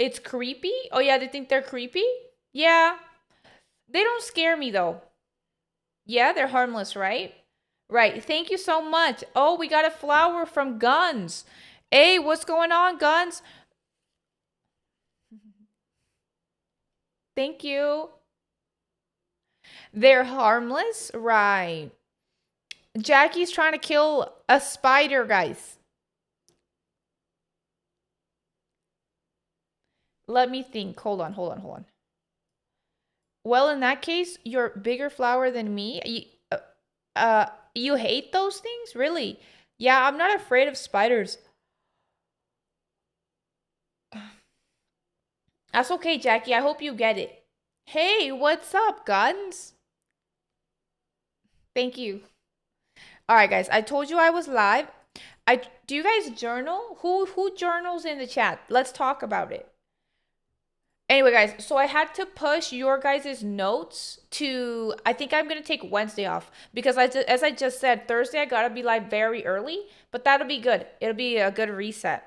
It's creepy? Oh yeah, they think they're creepy? Yeah. They don't scare me though. Yeah, they're harmless, right? Right. Thank you so much. Oh, we got a flower from Guns. Hey, what's going on, Guns? Thank you. They're harmless? Right. Jackie's trying to kill a spider, guys. Let me think. Hold on. Well, in that case, you're bigger flower than me. You hate those things? Really? Yeah, I'm not afraid of spiders. That's okay, Jackie. I hope you get it. Hey, what's up, Guns? Thank you. All right, guys. I told you I was live. I do you guys journal? Who journals in the chat? Let's talk about it. Anyway, guys, so I had to push your guys' notes to, I think I'm going to take Wednesday off because as I just said, Thursday I got to be live very early, but that'll be good. It'll be a good reset.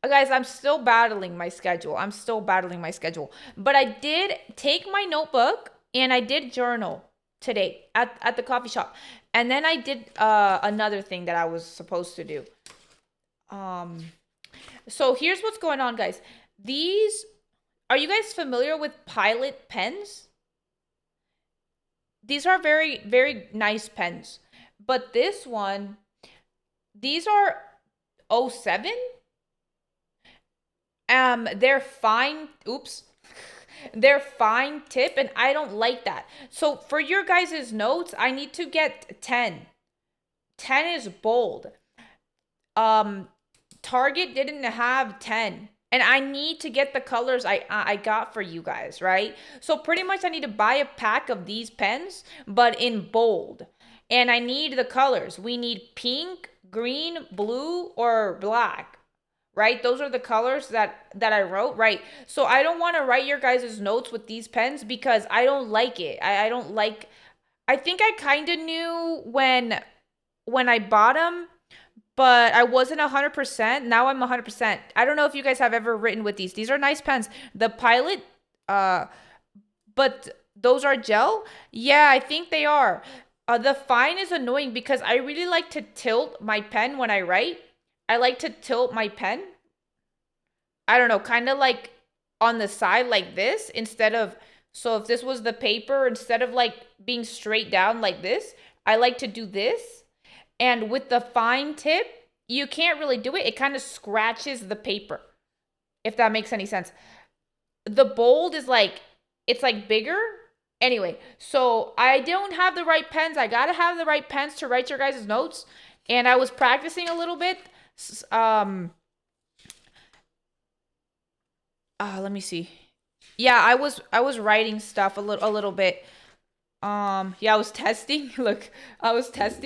Guys, I'm still battling my schedule. But I did take my notebook and I did journal today at the coffee shop. And then I did another thing that I was supposed to do. Um, so here's what's going on, guys. These Are you guys familiar with Pilot pens? These are very, very nice pens. But this one, these are '07. They're fine. Oops. They're fine tip, and I don't like that. So for your guys' notes, I need to get 10. 10 is bold. Um, Target didn't have 10. And I need to get the colors I got for you guys, right? So pretty much I need to buy a pack of these pens, but in bold. And I need the colors. We need pink, green, blue, or black. Right? Those are the colors that I wrote, right? So I don't want to write your guys' notes with these pens because I don't like it. I don't like I think I kind of knew when I bought them, but I wasn't 100%. Now I'm 100%. I don't know if you guys have ever written with these. These are nice pens. The Pilot, uh, but those are gel? Yeah, I think they are. The fine is annoying because I really like to tilt my pen when I write. I like to tilt my pen. I don't know, kind of like on the side like this instead of, so if this was the paper, instead of like being straight down like this, I like to do this. And with the fine tip, you can't really do it. It kind of scratches the paper, if that makes any sense. The bold is like, it's like bigger. Anyway, so I don't have the right pens. I gotta have the right pens to write your guys' notes. And I was practicing a little bit. Um, Let me see. Yeah, I was writing stuff a little bit. Yeah, I was testing. Look, I was testing.